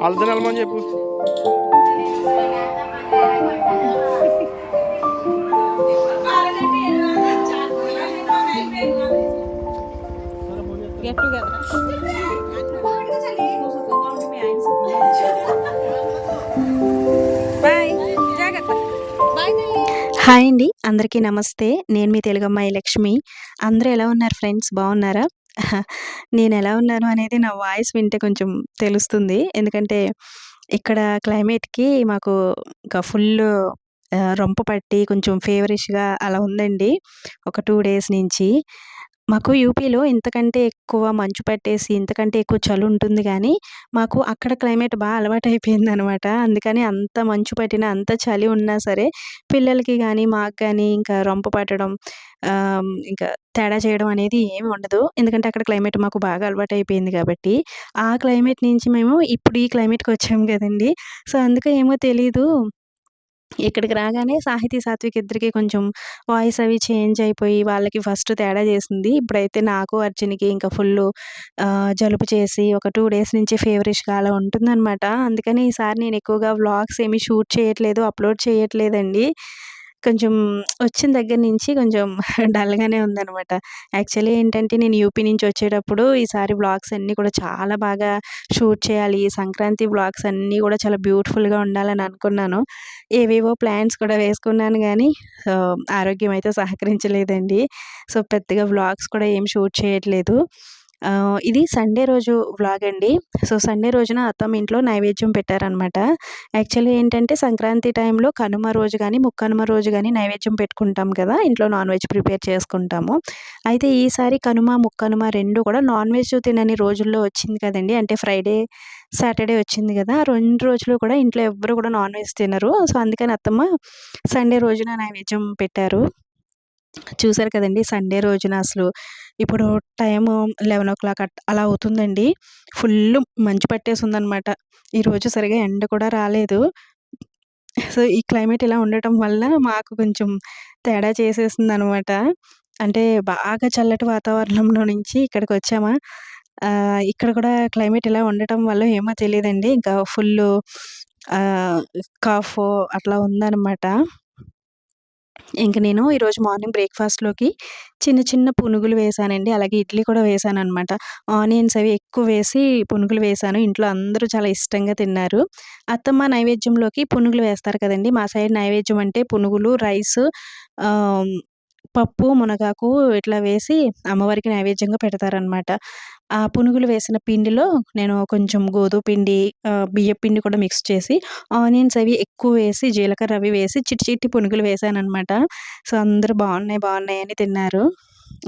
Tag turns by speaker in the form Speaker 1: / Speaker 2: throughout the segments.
Speaker 1: వాళ్ళతో వెళ్ళమని చెప్పు.
Speaker 2: Get together. బాయ్, జాగ్రత్త. హాయ్ అండి, అందరికీ నమస్తే. నేను మీ తెలుగమ్మాయి లక్ష్మి. అందరూ ఎలా ఉన్నారు ఫ్రెండ్స్, బాగున్నారా? నేను ఎలా ఉన్నాను అనేది నా వాయిస్ వింటే కొంచెం తెలుస్తుంది. ఎందుకంటే ఇక్కడ క్లైమేట్‌కి మాకు ఇంకా ఫుల్లు రొంప పట్టి కొంచెం ఫీవరిష్‌గా అలా ఉందండి. ఒక 2 డేస్ నుంచి. మాకు యూపీలో ఇంతకంటే ఎక్కువ మంచు పట్టేసి, ఇంతకంటే ఎక్కువ చలుంటుంది గానీ, మాకు అక్కడ క్లైమేట్ అలవాటయిపోయిందనమాట. అందుకని అంత మంచు పట్టినా, అంత చలి ఉన్నా సరే, పిల్లలకి గానీ, మాకు గానీ ఇంకా రొంప పట్టడం, ఇంకా తేడా చేయడం అనేది ఏమి ఉండదు. ఎందుకంటే అక్కడ క్లైమేట్ మాకు బాగా అలవాటయిపోయింది గాబట్టి. ఆ క్లైమేట్ నుంచి మేము ఇప్పుడు ఈ క్లైమేట్‌కొచ్చాం గదండీ! సో, అందుకో ఏమో తెలీదు, ఇక్కడికి రాగానే సాహితీ, సాత్విక్ ఇద్దరికీ కొంచెం వాయిస్ అవి చేంజ్ అయిపోయి, వాళ్ళకి ఫస్ట్ తేడా చేసింది. ఇప్పుడైతే నాకు, అర్జున్‌కి ఇంకా ఫుల్లు జలుబు చేసి ఒక 2 డేస్ నుంచి ఫీవరిష్‌గా అలా ఉంటుందనమాట. అందుకని ఈసారి నేను ఎక్కువగా వ్లాగ్స్ ఏమి షూట్ చేయట్లేదు, అప్‌లోడ్ చేయట్లేదండి. కొంచెం వచ్చిన దగ్గర నుంచి కొంచెం డల్‌గానే ఉందనమాట. యాక్చువల్లీ ఏంటంటే నేను యూపీ నుంచి వచ్చేటప్పుడు ఈసారి వ్లాగ్స్ అన్నీ కూడా చాలా బాగా షూట్ చేయాలి. సంక్రాంతి వ్లాగ్స్ అన్నీ కూడా చాలా బ్యూటిఫుల్‌గా ఉండాలని అనుకున్నాను. ఏవేవో ప్లాన్స్ కూడా వేసుకున్నాను గానీ, ఆరోగ్యం అయితే సహకరించలేదండి. సో, పెద్దగా వ్లాగ్స్ కూడా ఏం షూట్ చేయట్లేదు. ఇది సండే రోజు వ్లాగ్ అండి. సో, సండే రోజున అత్తమ్మ ఇంట్లో నైవేద్యం పెట్టారనమాట. యాక్చువల్లీ ఏంటంటే సంక్రాంతి టైంలో కనుమ రోజు గానీ, ముక్కనుమ రోజు గానీ నైవేద్యం పెట్టుకుంటాం కదా! ఇంట్లో నాన్ వెజ్ ప్రిపేర్ చేసుకుంటాము. అయితే ఈసారి కనుమ, ముక్కనుమ 2 కూడా నాన్ వెజ్ తినని రోజుల్లో వచ్చింది కదండీ! అంటే ఫ్రైడే, సాటర్డే వచ్చింది గదా! ఆ 2 రోజులు కూడా ఇంట్లో ఎవ్వరు కూడా నాన్ వెజ్ తినరు. సో, అందుకని అత్తమ్మ సండే రోజున నైవేద్యం పెట్టారు. చూసారు కదండీ! సండే రోజున అసలు ఇప్పుడు టైము 11:00 అలా అవుతుందండి. ఫుల్లు మంచు పట్టేసుందనమాట. ఈరోజు సరిగ్గా ఎండ కూడా రాలేదు. సో, ఈ క్లైమేట్ ఇలా ఉండటం వల్ల మాకు కొంచెం తేడా చేసేసిందనమాట. అంటే బాగా చల్లటి వాతావరణంలో నుంచి ఇక్కడికొచ్చామా, ఇక్కడ కూడా క్లైమేట్ ఇలా ఉండటం వల్ల ఏమో తెలీదండి. ఇంకా ఫుల్లు ఆహ్, కాఫు అట్లా ఉందనమాట. ఇంక నేను ఈరోజు మార్నింగ్ బ్రేక్‌ఫాస్ట్‌లోకి చిన్న చిన్న పునుగులు వేశానండి. అలాగే ఇడ్లీ కూడా వేశాననమాట. ఆనియన్స్ అవి ఎక్కువ వేసి పునుగులు వేశాను. ఇంట్లో అందరూ చాలా ఇష్టంగా తిన్నారు. అత్తమ్మ నైవేద్యంలోకి పునుగులు వేస్తారు కదండీ! మా సైడ్ నైవేద్యం అంటే పునుగులు, రైసు, ఆహ్, పప్పు, మునగాకు ఇట్లా వేసి అమ్మవారికి నైవేద్యంగా పెడతారనమాట. ఆ పునుగులు వేసిన పిండిలో నేను కొంచెం గోధుమ పిండి, బియ్యపు పిండి కూడా మిక్స్ చేసి, ఆనియన్స్ అవి ఎక్కువ వేసి, జీలకర్ర అవి వేసి చిట్టి చిట్టి పునుగులు వేశాననమాట. సో, అందరూ బావున్నాయి, బావున్నాయి అని తిన్నారు.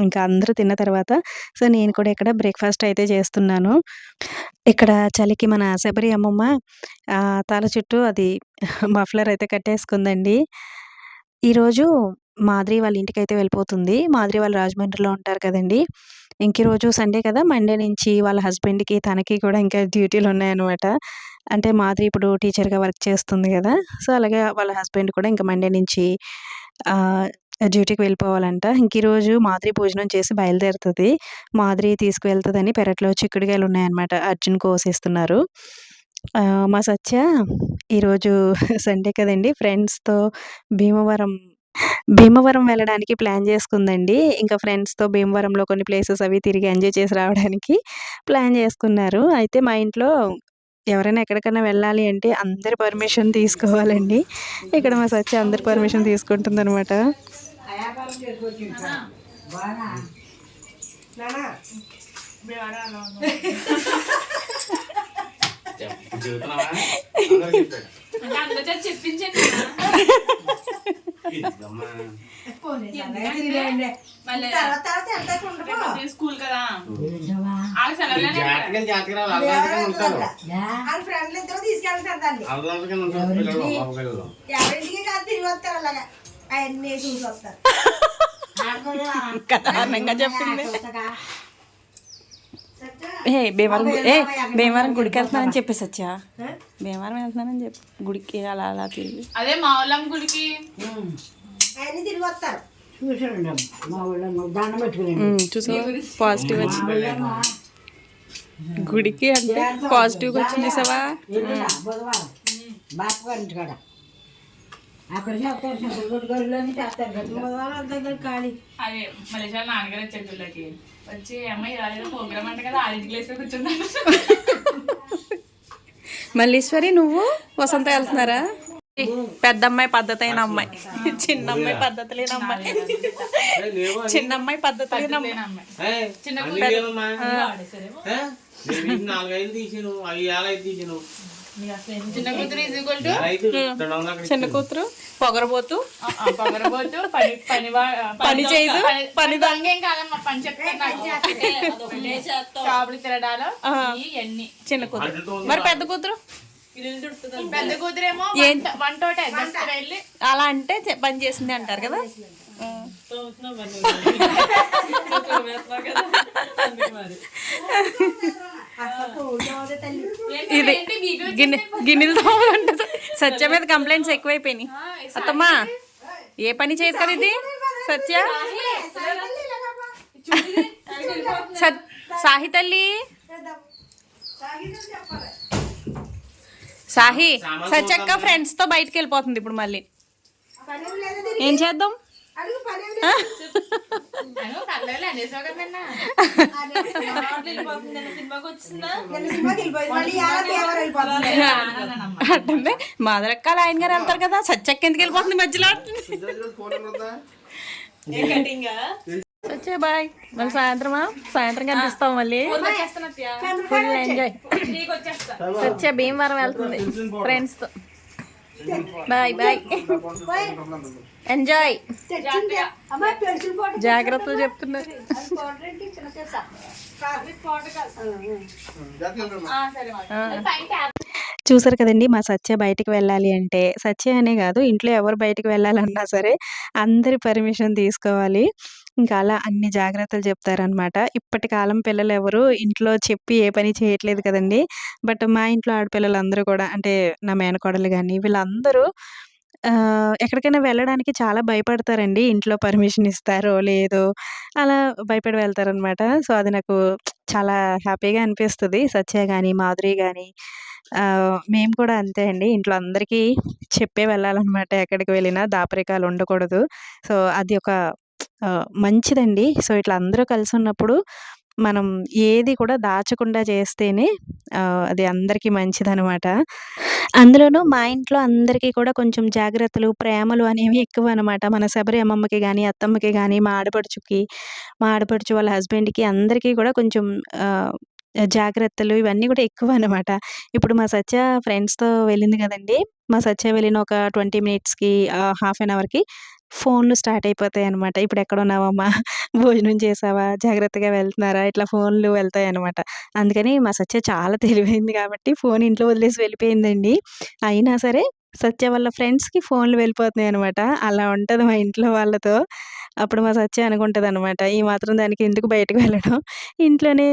Speaker 2: ఇంకా అందరూ తిన్న తర్వాత సో, నేను కూడా ఇక్కడ బ్రేక్‌ఫాస్ట్ అయితే చేస్తున్నాను. ఇక్కడ చలికి మన శబరి అమ్మమ్మ తల చుట్టూ అది మఫ్లర్ అయితే కట్టేసుకుందండి. ఈరోజు మాద్రి వాళ్ళ ఇంటికైతే వెళ్ళిపోతుంది. మాద్రి వాళ్ళు రాజమండ్రిలో ఉంటారు కదండీ! ఈరోజు సండే కదా! మండే నుంచి వాళ్ళ హస్బెండ్‌కి, తనకి కూడా ఇంకా డ్యూటీలున్నాయనమాట. అంటే మాద్రి ఇప్పుడు టీచర్‌గా వర్క్ చేస్తుంది గదా! సో, అలాగే వాళ్ళ హస్బెండ్ కూడా ఇంక మండే నుంచి ఆహ్, డ్యూటీకి వెళ్ళిపోవాలంట. ఈరోజు మాద్రి భోజనం చేసి బయలుదేరుతది. మాద్రి తీసుకువెళ్తదని పెరట్లో చిక్కుడుగాయలున్నాయనమాట. అర్జున్ కోసేస్తున్నారు. మా సత్య ఈరోజు సండే కదండీ! ఫ్రెండ్స్‌తో భీమవరం భీమవరం వెళ్ళడానికి ప్లాన్ చేసుకుందండి. ఇంకా ఫ్రెండ్స్‌తో భీమవరంలో కొన్ని ప్లేసెస్ అవి తిరిగి ఎంజాయ్ చేసి రావడానికి ప్లాన్ చేసుకున్నారు. అయితే మా ఇంట్లో ఎవరైనా ఎక్కడికన్నా వెళ్ళాలి అంటే అందరి పర్మిషన్ తీసుకోవాలండి. ఇక్కడ మా సత్య అందరి పర్మిషన్ తీసుకుంటుందనమాట.
Speaker 3: స్కూల్ కదా
Speaker 2: చెప్పింది. భీమవరం గుడికి వెళ్తున్నానని చెప్పేసి వచ్చా. భీమవరం వెళ్తున్నానని చెప్పి గుడికి అలా అలా తిరిగి
Speaker 3: అదే మా వాళ్ళం గుడికి
Speaker 4: తిరిగి వస్తారు.
Speaker 2: చూసా పాజిటివ్ వచ్చింది. గుడికి అంటే పాజిటివ్గా వచ్చింది చూసావా?
Speaker 4: ఎల్లుండా బుధవారం బాపగారి ఇంటికాడ అక్కడ చేస్తారు గుడి గదిలోనే చేస్తారు బుధవారం దగ్గర ఖాళీ.
Speaker 3: అదే మలేషియా నాన్నగారు వచ్చారు పిల్లకి వచ్చి అమ్మాయి రాలేదు ప్రోగ్రామ్ అంటే కదా ఆరింటికి లేసి కూర్చున్నాను.
Speaker 2: మల్లీశ్వరి నువ్వు వసంత వెళ్తున్నారా? పెద్ద అమ్మాయి పద్ధతి అయిన అమ్మాయి, చిన్న అమ్మాయి పద్ధతి లేని అమ్మాయి, చిన్న అమ్మాయి పద్ధతి లేని అమ్మాయి.
Speaker 1: నాలుగైదు తీసాను, అవి ఏళ్ళైదు తీసాను.
Speaker 3: చిన్న కూతురు ఈజ్ ఈక్వల్ టు
Speaker 2: చిన్న కూతురు పొగరబోతు,
Speaker 3: పొగరబోతు పని చేయదు, పని దొంగేం కాదమ్మా, పని చెప్తాను షాపులు తిరడాలు ఇవన్నీ.
Speaker 2: చిన్న కూతురు. మరి పెద్ద కూతురు?
Speaker 3: పెద్ద కూతురేమో వంటోటే వెళ్ళి
Speaker 2: అలా అంటే పని చేసింది అంటారు కదా. ఇది గిన్నెలు తోమాలంటే సత్య మీద కంప్లైంట్స్ ఎక్కువైపోయినాయి. అత్తమ్మా ఏ పని చేయదు కదా ఇది సత్య. సాహి తల్లి, సాహి సత్యక్క ఫ్రెండ్స్ తో బయటకు వెళ్ళిపోతుంది ఇప్పుడు. మళ్ళీ ఏం చేద్దాం? అంటే మాదరక్కాలు ఆయన గారు వెళ్తారు కదా, సత్యక్క ఎందుకు వెళ్ళిపోతుంది మధ్యలో? సత్య బాయ్. మళ్ళీ సాయంత్రం కనిపిస్తాం మళ్ళీ. Full enjoy. సత్య భీమవరం వెళ్తుంది ఫ్రెండ్స్ తో. Bye bye, enjoy. జాగ్రత్తలు చెప్తున్నారు. చూసారు కదండి, మా సత్య బయటికి వెళ్ళాలి అంటే, సత్య అనే కాదు ఇంట్లో ఎవరు బయటికి వెళ్ళాలన్నా సరే అందరి పర్మిషన్ తీసుకోవాలి. ఇంకా అలా అన్ని జాగ్రత్తలు చెప్తారనమాట. ఇప్పటి కాలం పిల్లలు ఎవరు ఇంట్లో చెప్పి ఏ పని చేయట్లేదు కదండి. బట్ మా ఇంట్లో ఆడపిల్లలు అందరూ కూడా, అంటే నా మేనకోడలు కానీ వీళ్ళందరూ ఎక్కడికైనా వెళ్ళడానికి చాలా భయపడతారండి. ఇంట్లో పర్మిషన్ ఇస్తారో లేదో అలా భయపడి వెళ్తారనమాట. సో అది నాకు చాలా హ్యాపీగా అనిపిస్తుంది. సత్య కానీ మాధురి కానీ మేము కూడా అంతే అండి. ఇంట్లో అందరికీ చెప్పే వెళ్ళాలన్నమాట. ఎక్కడికి వెళ్ళినా దాపరికాలు ఉండకూడదు. సో అది ఒక మంచిదండి. సో ఇట్లా అందరూ కలిసి ఉన్నప్పుడు మనం ఏది కూడా దాచకుండా చేస్తేనే అది అందరికీ మంచిదనమాట. అందులోనూ మా ఇంట్లో అందరికీ కూడా కొంచెం జాగ్రత్తలు, ప్రేమలు అనేవి ఎక్కువనమాట. మన శబరి అమ్మమ్మకి గానీ, అత్తమ్మకి గానీ, మా ఆడపడుచు వాళ్ళ హస్బెండ్‌కి అందరికీ కూడా కొంచెం జాగ్రత్తలు ఇవన్నీ కూడా ఎక్కువనమాట. ఇప్పుడు మా సత్య ఫ్రెండ్స్‌తో వెళ్ళింది కదండీ! మా సత్య వెళ్ళిన ఒక 20 మినిట్స్‌కి హాఫ్ అన్ అవర్‌కి ఫోన్‌లు స్టార్ట్ అయిపోతాయనమాట. "ఇప్పుడెక్కడున్నావమ్మా? భోజనం చేశావా? జాగ్రత్తగా వెళ్తున్నారా?" ఇట్లా ఫోన్‌లు వెళ్తాయనమాట. అందుకని మా సత్య చాలా తెలివైంది కాబట్టి ఫోన్ ఇంట్లో వదిలేసి వెళ్ళిపోయిందండి. అయినా సరే సత్య వాళ్ళ ఫ్రెండ్స్‌కి ఫోన్‌లు వెళ్ళిపోతున్నాయనమాట. అలా ఉంటది మా ఇంట్లో వాళ్ళతో. అప్పుడు మా సత్య అనుకుంటదనమాట, ఈ మాత్రం దానికి ఎందుకు బయటకి వెళ్ళడం? ఇంట్లోనే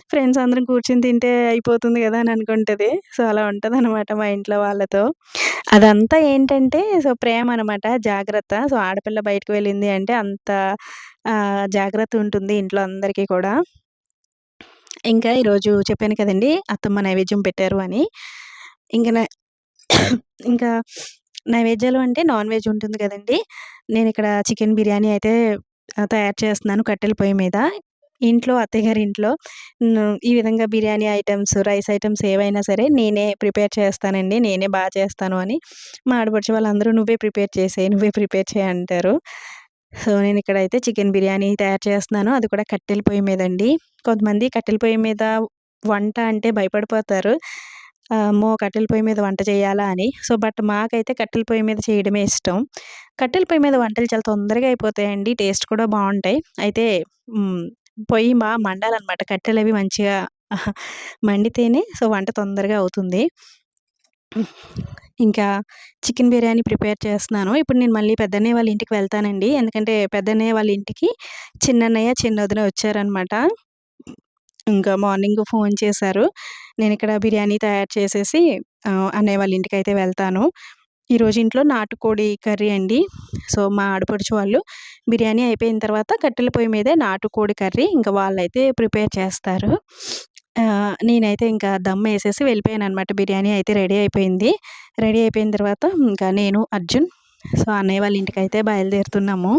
Speaker 2: ఫ్రెండ్స్ అందరం కూర్చొని తింటే అయిపోతుంది గదా! అని అనుకుంటది. సో అలా ఉంటదనమాట మా ఇంట్లో వాళ్ళతో. అదంతా ఏంటంటే సో ప్రేమ అనమాట, జాగ్రత్త. సో ఆడపిల్ల బయటకు వెళ్ళింది అంటే అంత జాగ్రత్త ఉంటుంది ఇంట్లో అందరికీ కూడా. ఇంకా ఈరోజు చెప్పాను కదండీ! అత్తమ్మ నైవేద్యం పెట్టారు అని. ఇంక ఇంకా నైవేద్యాలు అంటే నాన్ వెజ్ ఉంటుంది కదండీ! నేనిక్కడ చికెన్ బిర్యానీ అయితే తయారు చేస్తున్నాను కట్టెల పొయ్యి మీద. ఇంట్లో అత్తయ్య గారి ఇంట్లో ఈ విధంగా బిర్యానీ ఐటెమ్స్, రైస్ ఐటెమ్స్ ఏవైనా సరే నేనే ప్రిపేర్ చేస్తానండి. నేనే చేస్తాను అని మా ఆడపడుచు వాళ్ళందరూ "నువ్వే ప్రిపేర్ చేయి" అంటారు. సో నేనిక్కడైతే చికెన్ బిర్యానీ తయారు చేస్తున్నాను. అది కూడా కట్టెల పొయ్యి మీదండి. కొంతమంది కట్టెల పొయ్యి మీద వంట అంటే భయపడిపోతారు. అమ్మో! కట్టెల పొయ్యి మీద వంట చేయాలా అని. సో బట్ మాకైతే కట్టెల పొయ్యి మీద చేయడమే ఇష్టం. కట్టెల పొయ్యి మీద వంటలు చాలా తొందరగా అయిపోతాయండి. టేస్ట్ కూడా బావుంటాయి. అయితే పొయ్యి మండాలనమాట. కట్టెలవి మంచిగా మండితేనే సో వంట తొందరగా అవుతుంది. ఇంకా చికెన్ బిర్యానీ ప్రిపేర్ చేస్తున్నాను. ఇప్పుడు నేను మళ్ళీ పెద్దన్నయ్య వాళ్ళ ఇంటికి వెళ్తానండి. ఎందుకంటే పెద్దన్నయ్య వాళ్ళ ఇంటికి చిన్నన్నయ్య, చిన్నొదిన వచ్చారనమాట. ఇంకా మార్నింగ్ ఫోన్ చేశారు. నేనిక్కడ బిర్యానీ తయారు చేసేసి అన్నయ్య వాళ్ళ ఇంటికైతే వెళ్తాను. ఈరోజు ఇంట్లో నాటుకోడి కర్రీ అండి. సో మా ఆడపడుచు వాళ్ళు బిర్యానీ అయిపోయిన తర్వాత కట్టెల పొయ్యి మీదే నాటుకోడి కర్రీ ఇంకా వాళ్ళైతే ప్రిపేర్ చేస్తారు. నేనైతే ఇంకా దమ్ ఏసేసి వెళ్ళిపోయాననమాట. బిర్యానీ అయితే రెడీ అయిపోయింది. రెడీ అయిపోయిన తర్వాత ఇంకా నేను, అర్జున్ సో, అన్నయ్య వాళ్ళ ఇంటికైతే బయలుదేరుతున్నాము.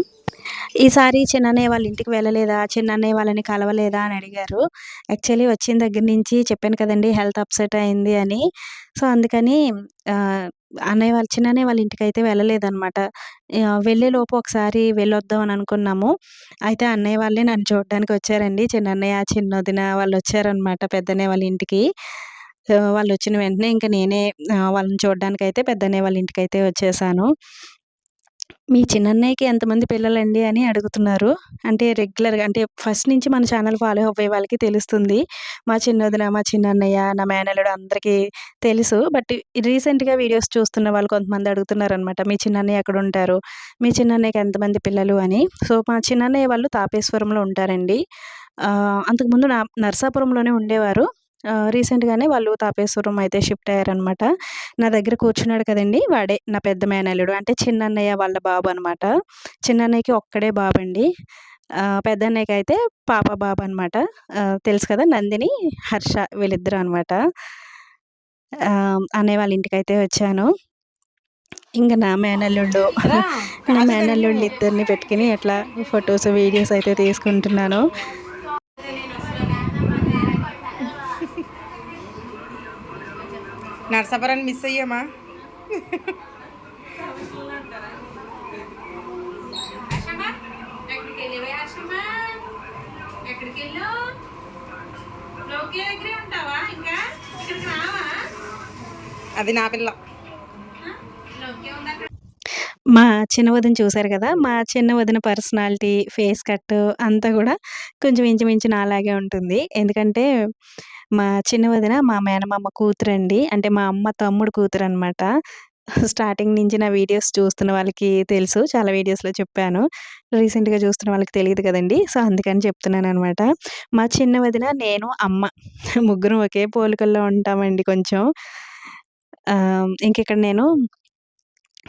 Speaker 2: ఈసారి చిన్నన్నయ్య వాళ్ళ ఇంటికి వెళ్ళలేదా? చిన్నన్నయ్య వాళ్ళని కలవలేదా? అని అడిగారు. యాక్చువల్లీ వచ్చిన దగ్గర నుంచి చెప్పాను కదండీ! హెల్త్ అప్సెట్ అయింది అని. సో, అందుకని ఆహ్, చిన్నన్నయ్య వాళ్ళ ఇంటికైతే వెళ్ళలేదనమాట. వెళ్ళేలోపు ఒకసారి వెళ్ళొద్దాం అని అనుకున్నాము. అయితే అన్నయ్య వాళ్ళే నన్ను చూడడానికి వచ్చారండి. చిన్నన్నయ్య, చిన్నొదిన వాళ్ళొచ్చారనమాట పెద్దన్నయ్య వాళ్ళ ఇంటికి. వాళ్ళొచ్చిన వెంటనే ఇంక నేనే వాళ్ళని చూడడానికైతే పెద్దన్నయ్య వాళ్ళ ఇంటికైతే వచ్చేసాను. మీ చిన్నన్నయ్యకి ఎంతమంది పిల్లలండి అని అడుగుతున్నారు. అంటే రెగ్యులర్‌గా అంటే ఫస్ట్ నుంచి మన ఛానల్ ఫాలో అవ్వే వాళ్ళకి తెలుస్తుంది. మా చిన్నొదిన, మా చిన్నన్నయ్య, నా మేనల్లుడు అందరికీ తెలుసు. బట్ రీసెంట్‌గా వీడియోస్ చూస్తున్న వాళ్ళు కొంతమంది అడుగుతున్నారనమాట. మీ చిన్నన్నయ్య ఎక్కడుంటారు? మీ చిన్నన్నయ్యకి ఎంతమంది పిల్లలు అని. సో, మా చిన్నన్నయ్య వాళ్ళు తాపేశ్వరంలో ఉంటారండి. అంతకుముందు నరసాపురంలోనే ఉండేవారు. రీసెంట్‌గానే వాళ్ళు తాపేశ్వరం అయితే షిఫ్ట్ అయ్యారనమాట. నా దగ్గర కూర్చున్నాడు కదండీ! వాడే నా పెద్ద మేనల్లుడు. అంటే చిన్నన్నయ్య వాళ్ళ బాబు అనమాట. చిన్నన్నయ్యకి ఒక్కడే బాబండి. పెద్దన్నయ్యకైతే పాప, బాబనమాట. తెలుసు కదా! నందిని, హర్ష వీళ్ళిద్దరు అనమాట. అన్నయ్య వాళ్ళ ఇంటికైతే వచ్చాను. ఇంక నా మేనల్లుళ్ళు ఇద్దరిని పెట్టుకొని అట్లా ఫోటోస్, వీడియోస్ అయితే తీసుకుంటున్నాను.
Speaker 5: నర్సాపురాన్ని మిస్ అయ్యామా? అది నా పిల్ల.
Speaker 2: మా చిన్న వదిన చూసారు కదా! మా చిన్న వదిన పర్సనాలిటీ, ఫేస్ కట్ అంతా గూడా కొంచెం ఇంచుమించు నాలాగే ఉంటుంది. ఎందుకంటే మా చిన్న వదిన మా మేనమామ కూతురండి. అంటే మా అమ్మ తమ్ముడు కూతురనమాట. స్టార్టింగ్ నుంచి నా వీడియోస్ చూస్తున్న వాళ్ళకి తెలుసు. చాలా వీడియోస్‌లో చెప్పాను. రీసెంట్‌గా చూస్తున్న వాళ్ళకి తెలీదు కదండీ! సో, అందుకని చెప్తున్నాననమాట. మా చిన్న వదిన, నేను, అమ్మ ముగ్గురం ఒకే పోలికల్లో ఉంటామండి కొంచెం. ఇంకిక్కడ నేను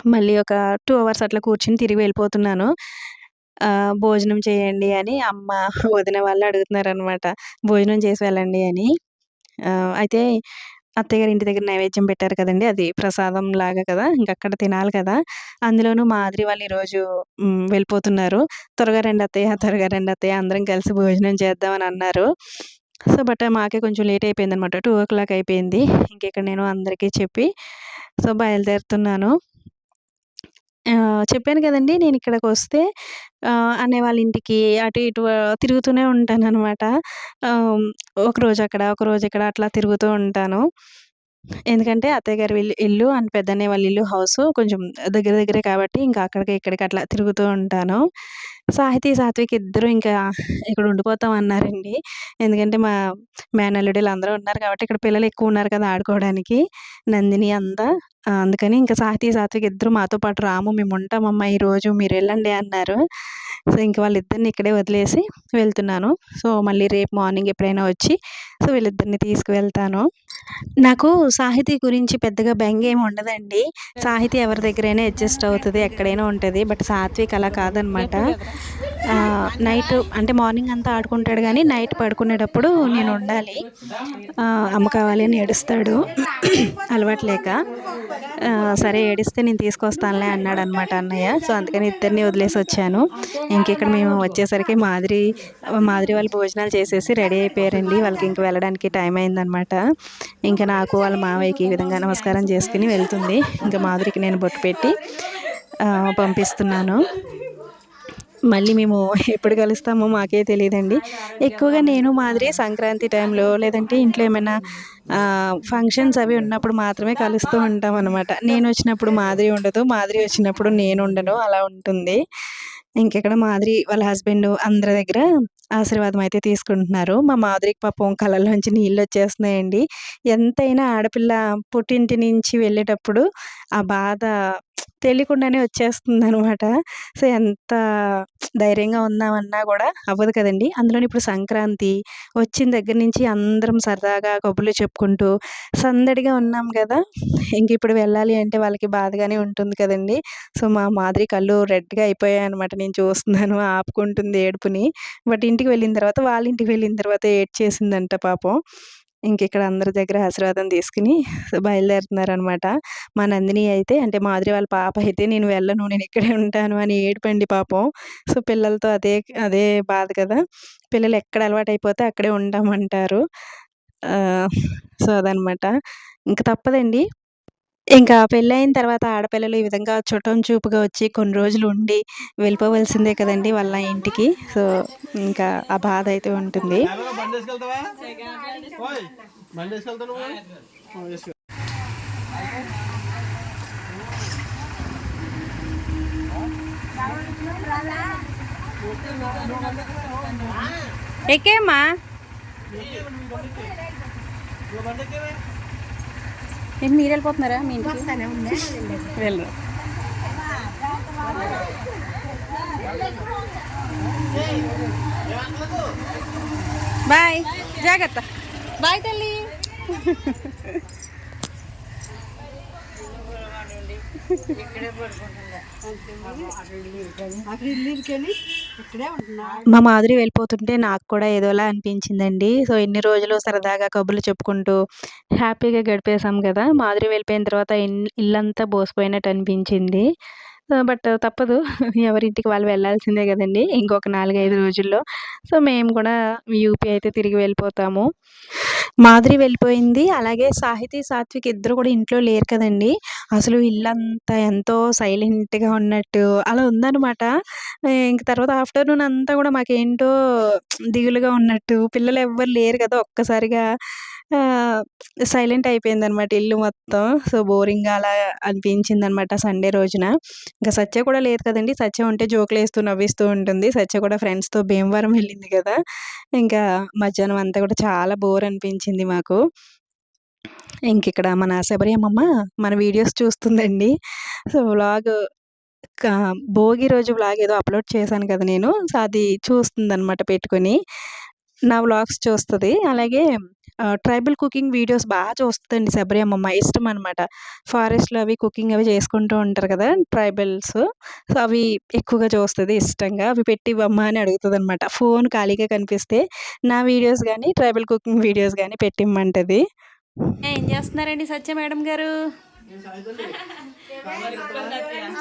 Speaker 2: మళ్ళీ ఒక 2 అవర్స్ అట్లా కూర్చొని తిరిగి వెళ్ళిపోతున్నాను. భోజనం చేయండి అని అమ్మ, వదిన వాళ్ళు అడుగుతున్నారనమాట. భోజనం చేసి వెళ్ళండి అని. అయితే అత్తయ్య గారి ఇంటి దగ్గర నైవేద్యం పెట్టారు కదండీ! అది ప్రసాదం లాగా కదా! ఇంకక్కడ తినాలి కదా! అందులోనూ మా ఆదిరి వాళ్ళు ఈరోజు వెళ్ళిపోతున్నారు. "త్వరగా రండి అత్తయ్య, త్వరగా రండి అత్తయ్య అందరం కలిసి భోజనం చేద్దాం" అని అన్నారు. సో, బట్ మాకే కొంచెం లేట్ అయిపోయిందనమాట. 2:00 అయిపోయింది. ఇంకిక్కడ నేను అందరికీ చెప్పి సో, బయలుదేరుతున్నాను. చెప్పాను కదండీ! నేనిక్కడికొస్తే అన్నయ్య వాళ్ళ ఇంటికి అటు ఇటు తిరుగుతూనే ఉంటాననమాట. ఒకరోజు అక్కడ, ఒకరోజు ఇక్కడ అట్లా తిరుగుతూ ఉంటాను. ఎందుకంటే అత్తయ్య గారి ఇల్లు అండ్ పెద్దన్నయ్య వాళ్ళ ఇల్లు, హౌసు కొంచెం దగ్గర దగ్గరే కాబట్టి ఇంకా అక్కడికి, ఇక్కడికి అట్లా తిరుగుతూ ఉంటాను. సాహితీ, సాత్విక్ ఇద్దరు ఇంకా ఇక్కడ ఉండిపోతామన్నారండి. ఎందుకంటే మా మేనల్లుడు ఈళ్ళందరూ ఉన్నారు కాబట్టి ఇక్కడ పిల్లలు ఎక్కువున్నారు కదా ఆడుకోవడానికి. నందిని అంతా. అందుకని ఇంకా సాహితీ, సాత్విక్ ఇద్దరు మాతో పాటు రాము మేముంటామమ్మా ఈరోజు మీరెళ్ళండి అన్నారు. సో, ఇంక వాళ్ళిద్దరిని ఇక్కడే వదిలేసి వెళ్తున్నాను. సో, మళ్ళీ రేపు మార్నింగ్ ఎప్పుడైనా వచ్చి సో, వీళ్ళిద్దరిని తీసుకువెళ్తాను. నాకు సాహితీ గురించి పెద్దగా బెంగేమి ఉండదండి. సాహితీ ఎవరి దగ్గరైనా అడ్జస్ట్ అవుతది. ఎక్కడైనా ఉంటది. బట్ సాత్విక్ అలా కాదనమాట. నైట్ అంటే మార్నింగ్ అంతా ఆడుకుంటాడు గానీ, నైట్ పడుకునేటప్పుడు నేనుండాలి. అమ్మ కావాలి అని ఏడుస్తాడు. అలవాటు లేక. సరే ఏడిస్తే నేను తీసుకొస్తానులే అన్నాడనమాట అన్నయ్య. సో, అందుకని ఇద్దరిని వదిలేసొచ్చాను. ఇంకిక్కడ మేము వచ్చేసరికి మాదిరి వాళ్ళు భోజనాలు చేసేసి రెడీ అయిపోయారండి. వాళ్ళకి ఇంక వెళ్ళడానికి టైం అయిందనమాట. ఇంక నాకు వాళ్ళ మావయ్యకి ఈ విధంగా నమస్కారం చేసుకొని వెళ్తుంది. ఇంక మాధురికి నేను బొట్టు పెట్టి పంపిస్తున్నాను. మళ్ళీ మేము ఎప్పుడు కలుస్తామో మాకే తెలీదండి. ఎక్కువగా నేను మాదిరి సంక్రాంతి టైంలో లేదంటే ఇంట్లో ఏమైనా ఫంక్షన్స్ అవి ఉన్నప్పుడు మాత్రమే కలుస్తూ ఉంటామనమాట. నేనొచ్చినప్పుడు మాదిరి ఉండదు. మాదిరి వచ్చినప్పుడు నేనుండను. అలా ఉంటుంది. ఇంకిక్కడ మాదిరి వాళ్ళ హస్బెండ్ అందరి దగ్గర ఆశీర్వాదం అయితే తీసుకుంటున్నారు. మా మాదిరికి పాపం కళ్ళల్లోంచి నీళ్ళొచ్చేస్తున్నాయండి. ఎంతైనా ఆడపిల్ల పుట్టింటి నుంచి వెళ్ళేటప్పుడు ఆ బాధ తెలియకుండానే వచ్చేస్తుందనమాట. సో, ఎంత ధైర్యంగా ఉందామన్నా కూడా అవ్వదు కదండీ. అందులోని ఇప్పుడు సంక్రాంతి వచ్చిన దగ్గర నుంచి అందరం సరదాగా కబుర్లు చెప్పుకుంటూ సందడిగా ఉన్నాం కదా! ఇంకిప్పుడు వెళ్ళాలి అంటే వాళ్ళకి బాధగానే ఉంటుంది కదండీ. సో, మా మాదిరి కళ్ళు రెడ్‌గా అయిపోయాయనమాట. నేను చూస్తున్నాను ఆపుకుంటుంది ఏడుపుని. బట్ ఇంటికి వెళ్ళిన తర్వాత వాళ్ళ ఇంటికి వెళ్ళిన తర్వాత ఏడ్చేసిందంట పాపం. ఇంకిక్కడ అందరి దగ్గర ఆశీర్వాదం తీసుకొని బయలుదేరుతున్నారనమాట. మా నందిని అయితే అంటే మాధురి వాళ్ళ పాప అయితే నేను వెళ్ళను, నేను ఇక్కడే ఉంటాను అని ఏడుపండి పాపం. సో, పిల్లలతో అదే అదే బాధ కదా! పిల్లలు ఎక్కడ అలవాటైపోతే అక్కడే ఉంటామంటారు. ఆహ్, సో, అదనమాట. ఇంక తప్పదండి. ఇంకా పెళ్ళయిన తర్వాత ఆడపిల్లలు ఈ విధంగా చుట్టం చూపుగా వచ్చి కొన్ని రోజులు ఉండి వెళ్ళిపోవలసిందే కదండీ వాళ్ళ ఇంటికి. సో, ఇంకా ఆ బాధ అయితే ఉంటుంది. ఎక్కేమ్మా ఏంటి మీరు వెళ్ళిపోతున్నారా మీ ఇంటికి? వెళ్ళరు. బాయ్, జాగ్రత్త. బాయ్ తల్లి. మా మాధురి వెళ్ళిపోతుంటే నాకు కూడా ఏదోలా అనిపించిందండి. సో, ఎన్ని రోజులు సరదాగా కబుర్లు చెప్పుకుంటూ హ్యాపీగా గడిపేసాం కదా! మాధురి వెళ్ళిపోయిన తర్వాత ఇల్లంతా బోసిపోయినట్టు అనిపించింది. బట్ తప్పదు. ఎవరింటికి వాళ్ళు వెళ్ళాల్సిందే కదండీ! ఇంకొక 4, 5 రోజుల్లో. సో, మేము కూడా యూపీ అయితే తిరిగి వెళ్ళిపోతాము. మాధురి వెళ్ళిపోయింది. అలాగే సాహితీ, సాత్విక్ ఇద్దరు కూడా ఇంట్లో లేరు కదండీ! అసలు ఇల్లంతా ఎంతో సైలెంట్‌గా ఉన్నట్టు అలా ఉందనమాట. ఇంక తర్వాత ఆఫ్టర్‌నూన్ అంతా కూడా మాకేంటో దిగులుగా ఉన్నట్టు పిల్లలు ఎవ్వరు లేరు కదా! ఒక్కసారిగా ఆహ్, సైలెంట్ అయిపోయిందనమాట ఇల్లు మొత్తం. సో, బోరింగ్‌గా అలా అనిపించిందనమాట సండే రోజున. ఇంక సత్య కూడా లేదు కదండీ! సత్య ఉంటే జోకులేస్తూ నవ్విస్తూ ఉంటుంది. సత్య కూడా ఫ్రెండ్స్‌తో భీమవరం వెళ్ళింది కదా! ఇంకా మధ్యాహ్నం అంతా కూడా చాలా బోర్ అనిపించింది మాకు. ఇంకిక్కడ మన శబరి అమ్మమ్మ మన వీడియోస్ చూస్తుందండి. సో, క భోగి రోజు వ్లాగ్ ఏదో అప్‌లోడ్ చేశాను కదా నేను. సో, అది చూస్తుందనమాట పెట్టుకొని. నా వ్లాగ్స్ చూస్తది. అలాగే ట్రైబల్ కుకింగ్ వీడియోస్ చూస్తదండి శబరి అమ్మమ్మ. ఇష్టమనమాట. ఫారెస్ట్‌లో అవి కుకింగ్ అవి చేసుకుంటూ ఉంటారు కదా! ట్రైబల్స్. సో, అవి ఎక్కువగా చూస్తది ఇష్టంగా. అవి పెట్టివ్వమ్మా అని అడుగుతదనమాట. ఫోన్ ఖాళీగా కనిపిస్తే నా వీడియోస్ గానీ, ట్రైబల్ కుకింగ్ వీడియోస్ గానీ పెట్టిమ్మంటది. ఏం చేస్తున్నారండి సత్య మేడం గారు?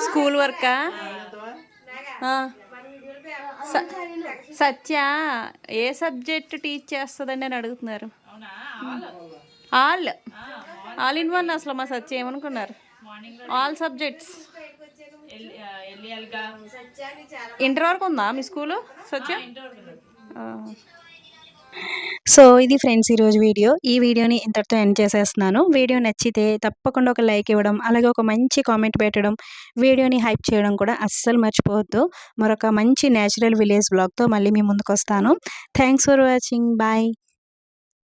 Speaker 2: స్కూల్ వర్కా? సత్య ఏ సబ్జెక్ట్ టీచ్ చేస్తుందండి అని అడుగుతున్నారు. All in one. అసలు మా సత్య ఏమనుకున్నారు? All subjects. ఇంటర్ వరకు ఉందా మీ స్కూలు సత్య? సో, ఇది ఫ్రెండ్స్ ఈరోజు వీడియో. ఈ వీడియోని ఇంతటితో ఎండ్ చేసేస్తున్నాను. వీడియో నచ్చితే తప్పకుండా ఒక లైక్ ఇవ్వడం, అలాగే ఒక మంచి కామెంట్ పెట్టడం, వీడియోని హైప్ చేయడం కూడా అస్సలు మర్చిపోవద్దు. మరొక మంచి నేచురల్ విలేజ్ వ్లాగ్‌తో మళ్ళీ మీ ముందుకొస్తాను. Thanks for watching. బాయ్.